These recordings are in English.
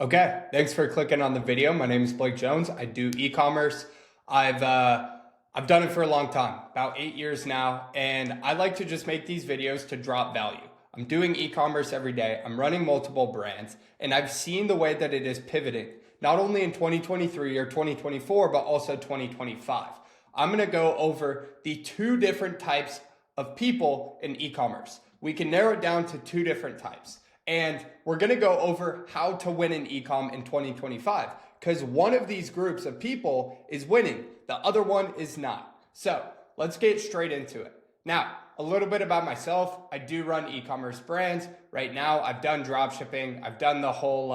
Okay, thanks for clicking on the video. My name is Blake Jones. I do e-commerce. I've done it for a long time, about 8 years now, and I like to just make these videos to drop value. I'm doing e-commerce every day. I'm running multiple brands, and I've seen the way that it is pivoting, not only in 2023 or 2024, but also 2025. I'm going to go over the two different types of people in e-commerce. We can narrow it down to two different types. And we're going to go over how to win in e-com in 2025 because one of these groups of people is winning. The other one is not. So let's get straight into it. Now, a little bit about myself. I do run e-commerce brands. Right now, I've done drop shipping. I've done the whole,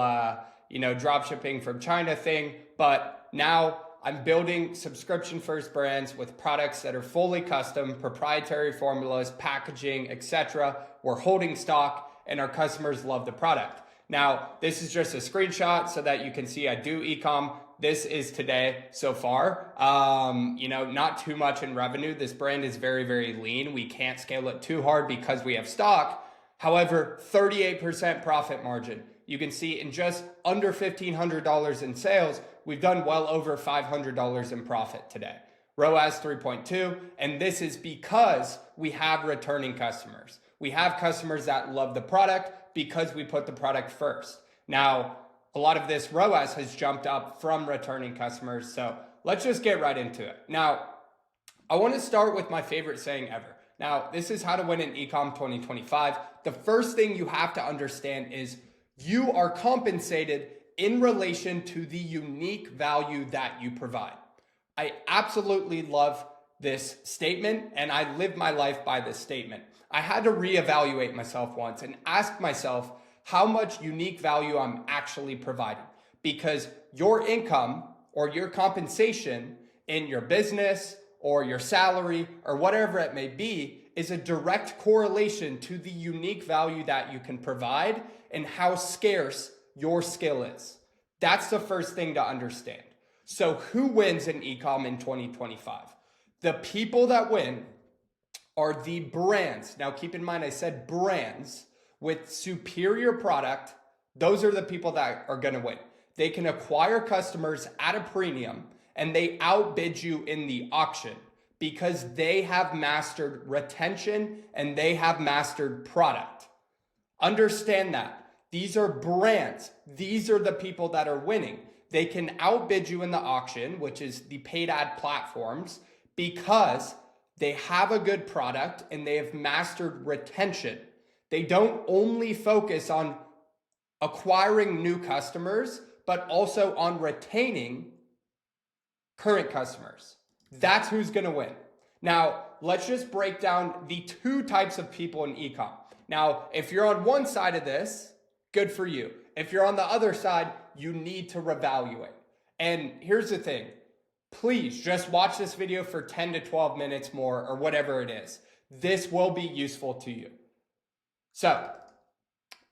drop shipping from China thing. But now I'm building subscription first brands with products that are fully custom, proprietary formulas, packaging, etc. We're holding stock, and our customers love the product. Now, this is just a screenshot so that you can see I do e-com. This is today so far. Not too much in revenue. This brand is very, very lean. We can't scale it too hard because we have stock. However, 38% profit margin. You can see in just under $1,500 in sales, we've done well over $500 in profit today. ROAS 3.2, and this is because we have returning customers. We have customers that love the product because we put the product first. Now, a lot of this ROAS has jumped up from returning customers, so let's just get right into it. Now, I want to start with my favorite saying ever. Now, this is how to win in ecom 2025. The first thing you have to understand is you are compensated in relation to the unique value that you provide. I absolutely love this statement, and I live my life by this statement. I had to reevaluate myself once and ask myself how much unique value I'm actually providing, because your income or your compensation in your business or your salary or whatever it may be is a direct correlation to the unique value that you can provide and how scarce your skill is. That's the first thing to understand. So who wins in ecom in 2025? The people that win are the brands. Now keep in mind, I said brands with superior product. Those are the people that are going to win. They can acquire customers at a premium and they outbid you in the auction because they have mastered retention and they have mastered product. Understand that. These are brands. These are the people that are winning. They can outbid you in the auction, which is the paid ad platforms, because they have a good product and they have mastered retention. They don't only focus on acquiring new customers, but also on retaining current customers. That's who's going to win. Now, let's just break down the two types of people in ecom. Now, if you're on one side of this, good for you. If you're on the other side, you need to reevaluate. And here's the thing. Please just watch this video for 10 to 12 minutes more or whatever it is. This will be useful to you. So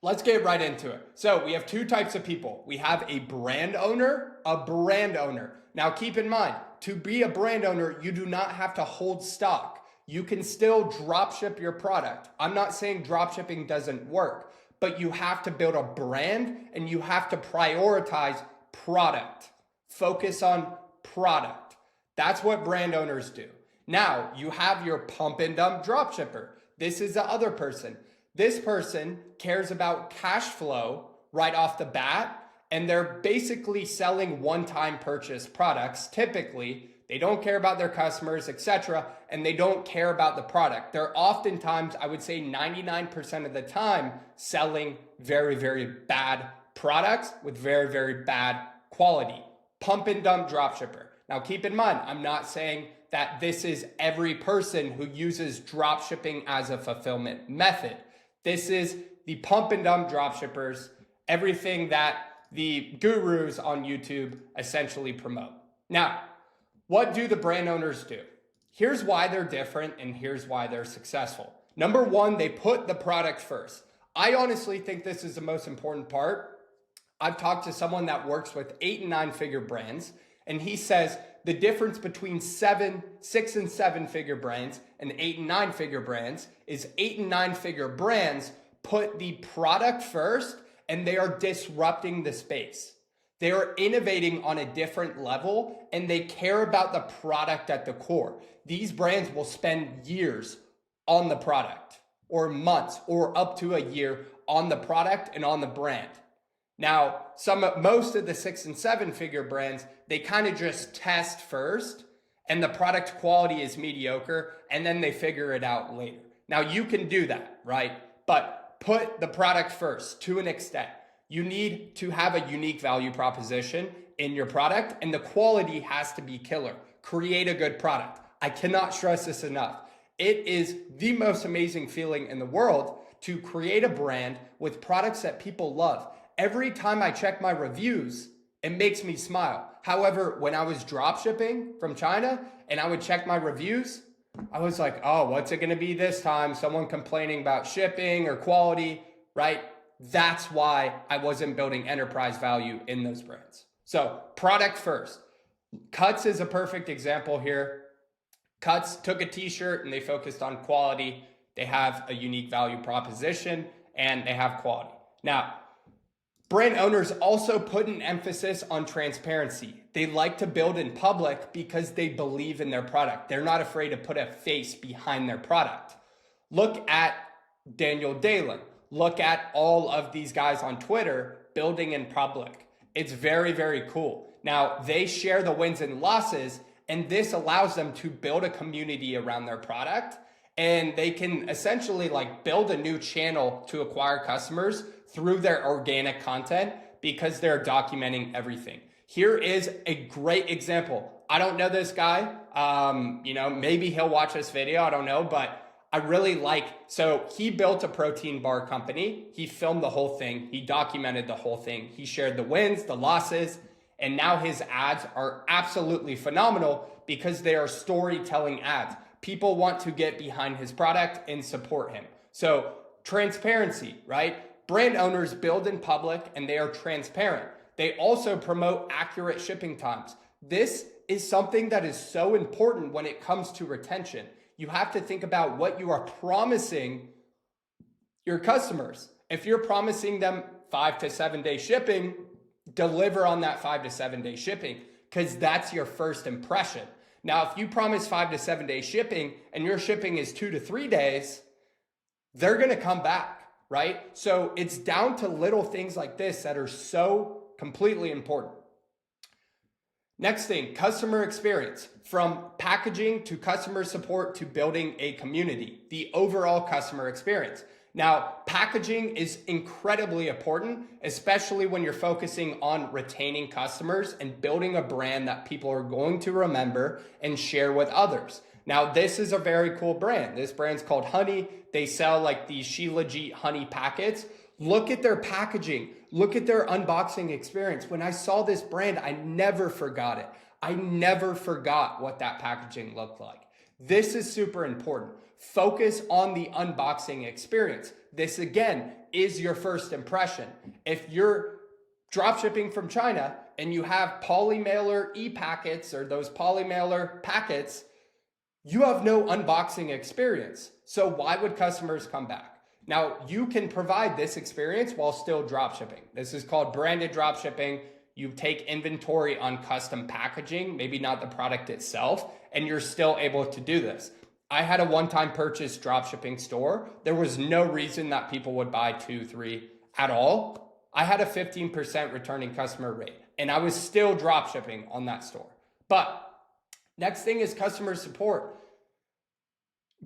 let's get right into it. So we have two types of people. We have a brand owner, a brand owner. Now keep in mind, to be a brand owner, you do not have to hold stock. You can still drop ship your product. I'm not saying drop shipping doesn't work, but you have to build a brand and you have to prioritize product. Focus on product. That's what brand owners do. Now you have your pump and dump drop shipper. This is the other person. This person cares about cash flow right off the bat, and they're basically selling one-time purchase products. Typically, they don't care about their customers, etc., and they don't care about the product. They're oftentimes, I would say 99% of the time, selling very, very bad products with very, very bad quality. Pump and dump dropshipper. Now keep in mind, I'm not saying that this is every person who uses dropshipping as a fulfillment method. This is the pump and dump dropshippers, everything that the gurus on YouTube essentially promote. Now, what do the brand owners do? Here's why they're different and here's why they're successful. Number one, they put the product first. I honestly think this is the most important part. I've talked to someone that works with 8 and 9 figure brands, and he says the difference between 6 and 7 figure brands and 8 and 9 figure brands is 8 and 9 figure brands put the product first and they are disrupting the space. They are innovating on a different level, and they care about the product at the core. These brands will spend years on the product, or months, or up to a year on the product and on the brand. Now, most of the 6 and 7 figure brands, they kind of just test first, and the product quality is mediocre, and then they figure it out later. Now, you can do that, right? But put the product first to an extent. You need to have a unique value proposition in your product, and the quality has to be killer. Create a good product. I cannot stress this enough. It is the most amazing feeling in the world to create a brand with products that people love. Every time I check my reviews, it makes me smile. However, when I was drop shipping from China and I would check my reviews, I was like, oh, what's it gonna be this time? Someone complaining about shipping or quality, right? That's why I wasn't building enterprise value in those brands. So product first. Cuts is a perfect example here. Cuts took a t-shirt and they focused on quality. They have a unique value proposition and they have quality. Now, brand owners also put an emphasis on transparency. They like to build in public because they believe in their product. They're not afraid to put a face behind their product. Look at Daniel Dalen. Look at all of these guys on Twitter building in public. It's very, very cool. Now, they share the wins and losses, and this allows them to build a community around their product, and they can essentially like build a new channel to acquire customers through their organic content because they're documenting everything. Here is a great example. I don't know this guy. Maybe he'll watch this video. I don't know, but I really so he built a protein bar company. He filmed the whole thing. He documented the whole thing. He shared the wins, the losses, and now his ads are absolutely phenomenal because they are storytelling ads. People want to get behind his product and support him. So transparency, right? Brand owners build in public and they are transparent. They also promote accurate shipping times. This is something that is so important when it comes to retention. You have to think about what you are promising your customers. If you're promising them 5 to 7 day shipping, deliver on that 5 to 7 day shipping because that's your first impression. Now, if you promise 5 to 7 day shipping and your shipping is 2 to 3 days, they're going to come back, right? So it's down to little things like this that are so completely important. Next thing, customer experience. From packaging to customer support to building a community, the overall customer experience. Now, packaging is incredibly important, especially when you're focusing on retaining customers and building a brand that people are going to remember and share with others. Now, this is a very cool brand. This brand's called Honey. They sell like these Shilajit honey packets. Look at their packaging. Look at their unboxing experience. When I saw this brand, I never forgot it. I never forgot what that packaging looked like. This is super important. Focus on the unboxing experience. This again is your first impression. If you're dropshipping from China and you have polymailer e-packets or those polymailer packets, you have no unboxing experience. So why would customers come back? Now, you can provide this experience while still dropshipping. This is called branded dropshipping. You take inventory on custom packaging, maybe not the product itself, and you're still able to do this. I had a one-time purchase dropshipping store. There was no reason that people would buy 2, 3 at all. I had a 15% returning customer rate, and I was still dropshipping on that store. But next thing is customer support.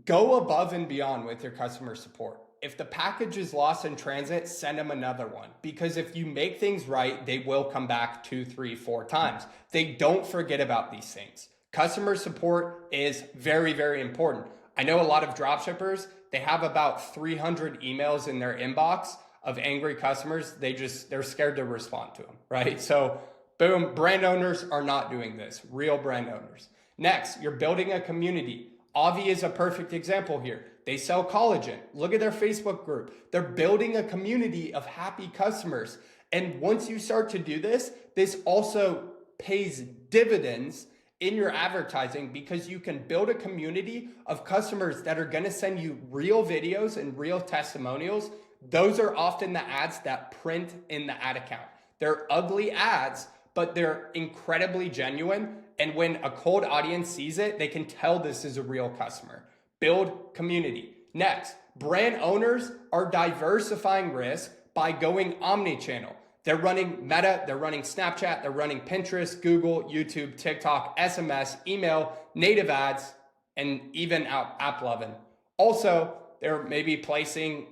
Go above and beyond with your customer support. If the package is lost in transit, send them another one. Because if you make things right, they will come back 2, 3, 4 times. They don't forget about these things. Customer support is very, very important. I know a lot of dropshippers, they have about 300 emails in their inbox of angry customers. They're scared to respond to them, right? So boom, brand owners are not doing this. Real brand owners. Next, you're building a community. Avi is a perfect example here. They sell collagen. Look at their Facebook group. They're building a community of happy customers. And once you start to do this, this also pays dividends in your advertising because you can build a community of customers that are going to send you real videos and real testimonials those are often the ads that print in the ad account. They're ugly ads, but they're incredibly genuine. And when a cold audience sees it, they can tell this is a real customer. Build community. Next, brand owners are diversifying risk by going omni-channel. They're running Meta, they're running Snapchat, they're running Pinterest, Google, YouTube, TikTok, SMS, email, native ads, and even AppLovin. Also, they're maybe placing,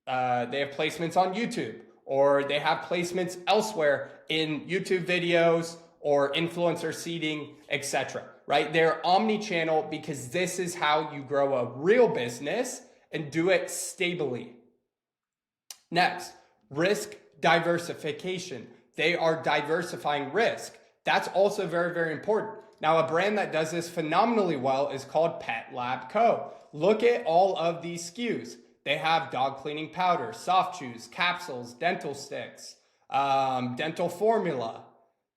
they have placements on YouTube, or they have placements elsewhere in YouTube videos or influencer seeding, etc. Right? They're omni-channel because this is how you grow a real business and do it stably. Next, risk diversification. They are diversifying risk. That's also very, very important. Now, a brand that does this phenomenally well is called Pet Lab Co. Look at all of these SKUs. They have dog cleaning powder, soft chews, capsules, dental sticks, dental formula.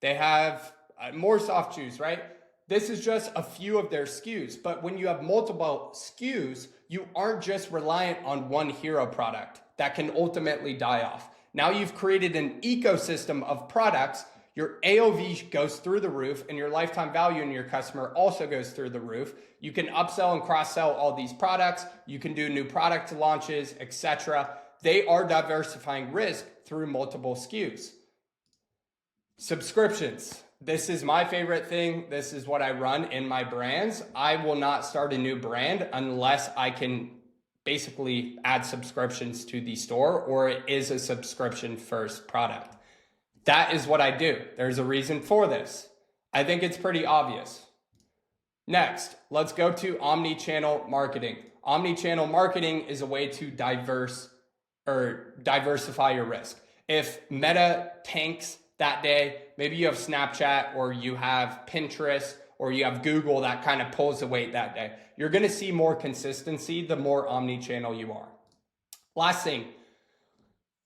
They have more soft chews, right? This is just a few of their SKUs. But when you have multiple SKUs, you aren't just reliant on one hero product that can ultimately die off. Now you've created an ecosystem of products. Your AOV goes through the roof and your lifetime value in your customer also goes through the roof. You can upsell and cross-sell all these products. You can do new product launches, etc. They are diversifying risk through multiple SKUs. Subscriptions. This is my favorite thing. This is what I run in my brands. I will not start a new brand unless I can basically add subscriptions to the store, or it is a subscription first product. That is what I do. There's a reason for this. I think it's pretty obvious. Next, let's go to omni-channel marketing. Omni-channel marketing is a way to diversify your risk. If Meta tanks that day, maybe you have Snapchat or you have Pinterest or you have Google that kind of pulls the weight that day. You're going to see more consistency the more omni-channel you are. Last thing,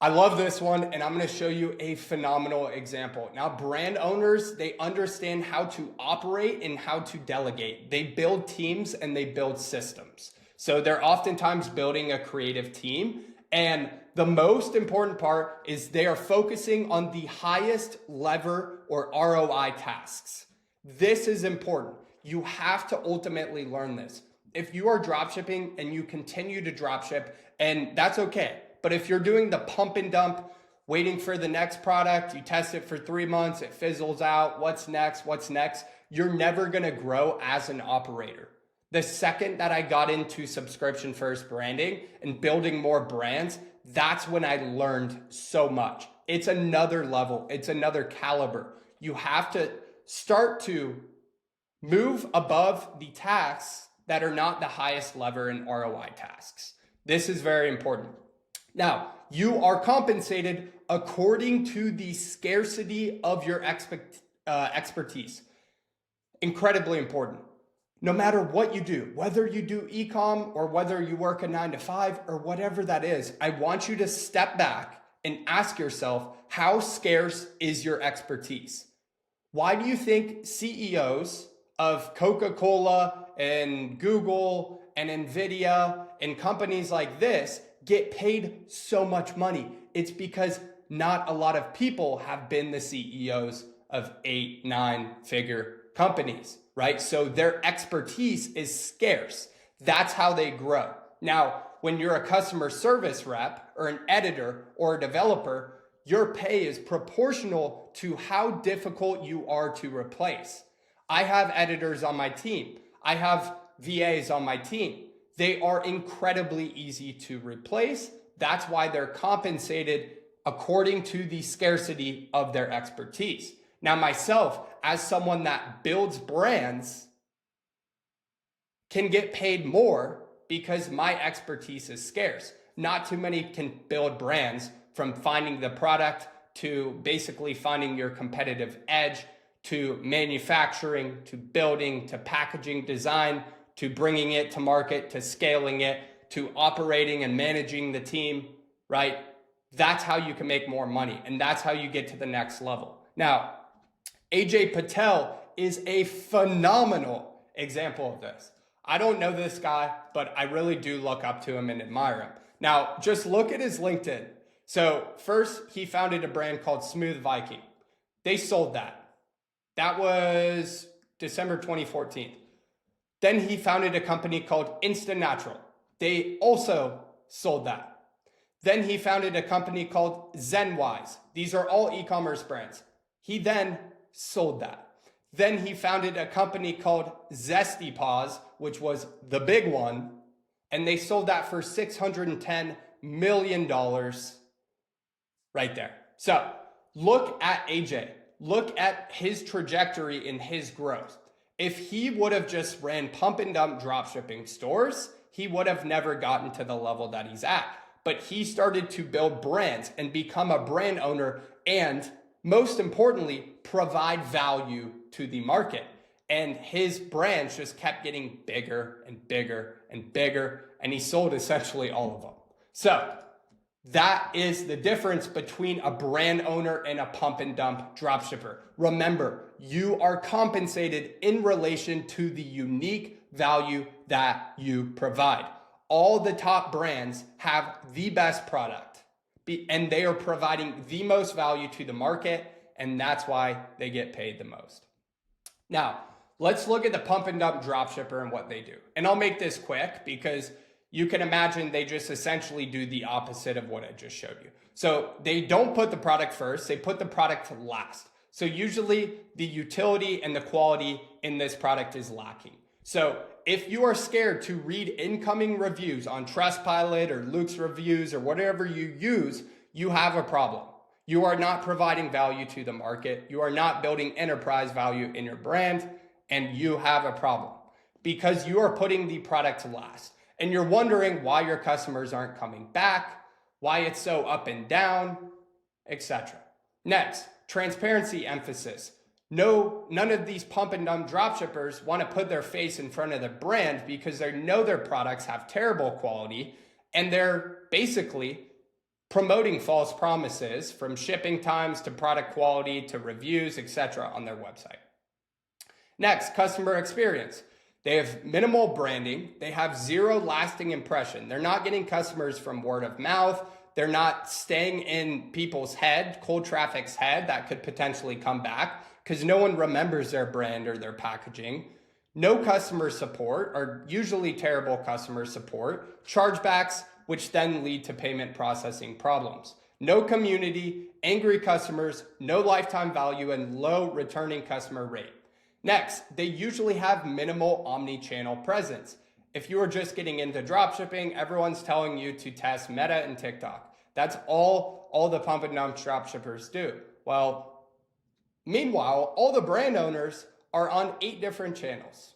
I love this one, and I'm going to show you a phenomenal example. Now, brand owners, they understand how to operate and how to delegate. They build teams and they build systems. So they're oftentimes building a creative team. And the most important part is they are focusing on the highest lever or ROI tasks. This is important. You have to ultimately learn this. If you are dropshipping and you continue to dropship, and that's okay. But if you're doing the pump and dump, waiting for the next product, you test it for 3 months, it fizzles out, what's next, you're never gonna grow as an operator. The second that I got into subscription first branding and building more brands, that's when I learned so much. It's another level, it's another caliber. You have to start to move above the tasks that are not the highest lever in ROI tasks. This is very important. Now, you are compensated according to the scarcity of your expertise. Incredibly important. No matter what you do, whether you do e-com or whether you work a 9 to 5 or whatever that is, I want you to step back and ask yourself, how scarce is your expertise? Why do you think CEOs of Coca-Cola and Google and Nvidia and companies like this get paid so much money? It's because not a lot of people have been the CEOs of 8, 9-figure companies, right? So their expertise is scarce. That's how they grow. Now, when you're a customer service rep or an editor or a developer, your pay is proportional to how difficult you are to replace. I have editors on my team. I have VAs on my team. They are incredibly easy to replace. That's why they're compensated according to the scarcity of their expertise. Now, myself, as someone that builds brands, can get paid more because my expertise is scarce. Not too many can build brands, from finding the product to basically finding your competitive edge, to manufacturing, to building, to packaging design, to bringing it to market, to scaling it, to operating and managing the team, right? That's how you can make more money, and that's how you get to the next level. Now, AJ Patel is a phenomenal example of this. I don't know this guy, but I really do look up to him and admire him. Now, just look at his LinkedIn. So first, he founded a brand called Smooth Viking. They sold that. That was December 2014. Then he founded a company called Instant Natural. They also sold that. Then he founded a company called ZenWise. These are all e-commerce brands. He then sold that. Then he founded a company called Zesty Paws, which was the big one, and they sold that for $610 million right there. So look at AJ. Look at his trajectory in his growth. If he would have just ran pump and dump dropshipping stores, he would have never gotten to the level that he's at. But he started to build brands and become a brand owner and, most importantly, provide value to the market. And his brands just kept getting bigger and bigger and bigger, and he sold essentially all of them. So that is the difference between a brand owner and a pump and dump dropshipper. Remember, you are compensated in relation to the unique value that you provide. All the top brands have the best product, and they are providing the most value to the market, and that's why they get paid the most. Now, let's look at the pump and dump dropshipper and what they do. And I'll make this quick because you can imagine they just essentially do the opposite of what I just showed you. So they don't put the product first, they put the product last. So usually the utility and the quality in this product is lacking. So if you are scared to read incoming reviews on Trustpilot or Luke's reviews or whatever you use, you have a problem. You are not providing value to the market. You are not building enterprise value in your brand, and you have a problem because you are putting the product last. And you're wondering why your customers aren't coming back, why it's so up and down, etc. Next, transparency emphasis. No, none of these pump and dump dropshippers want to put their face in front of the brand because they know their products have terrible quality and they're basically promoting false promises from shipping times to product quality to reviews, etc. on their website. Next, customer experience. They have minimal branding. They have zero lasting impression. They're not getting customers from word of mouth. They're not staying in people's head, cold traffic's head that could potentially come back because no one remembers their brand or their packaging. No customer support, or usually terrible customer support. Chargebacks, which then lead to payment processing problems. No community, angry customers, no lifetime value, and low returning customer rate. Next, they usually have minimal omni-channel presence. If you are just getting into dropshipping, everyone's telling you to test Meta and TikTok. That's all the pump and dump dropshippers do. Well, meanwhile, all the brand owners are on 8 different channels.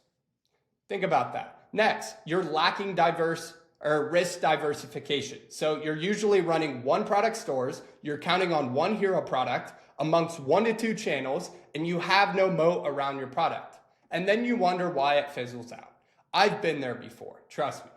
Think about that. Next, you're lacking risk diversification. So you're usually running one product stores, you're counting on one hero product amongst 1 to 2 channels, and you have no moat around your product. And then you wonder why it fizzles out. I've been there before, trust me.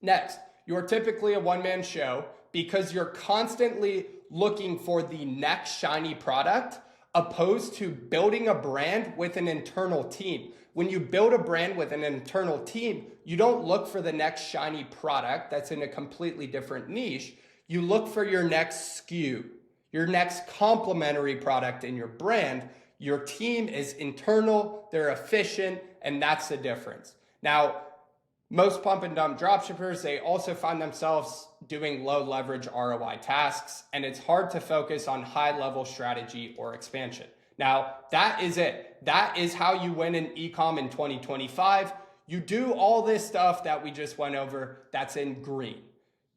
Next, you're typically a one-man show because you're constantly looking for the next shiny product opposed to building a brand with an internal team. When you build a brand with an internal team, you don't look for the next shiny product that's in a completely different niche. You look for your next SKU, your next complementary product in your brand. Your team is internal, they're efficient, and that's the difference. Now, most pump and dump dropshippers, they also find themselves doing low leverage ROI tasks, and it's hard to focus on high level strategy or expansion. Now, that is it. That is how you win in e-com in 2025. You do all this stuff that we just went over that's in green.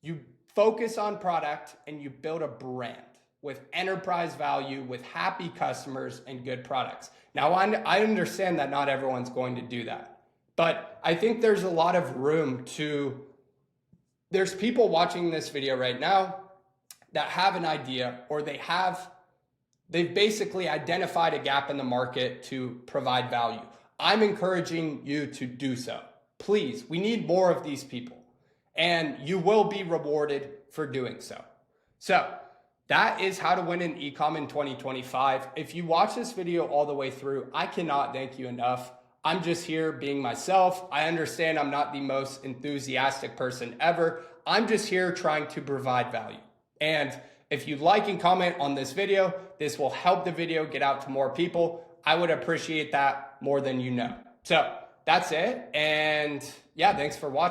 You focus on product and you build a brand with enterprise value, with happy customers and good products. Now, I understand that not everyone's going to do that, but I think there's a lot of room there's people watching this video right now that have an idea, or they've basically identified a gap in the market to provide value. I'm encouraging you to do so. Please, we need more of these people, and you will be rewarded for doing so. So that is how to win in e-com in 2025. If you watch this video all the way through, I cannot thank you enough. I'm just here being myself. I understand I'm not the most enthusiastic person ever. I'm just here trying to provide value. And if you like and comment on this video, this will help the video get out to more people. I would appreciate that more than you know. So that's it. And yeah, thanks for watching.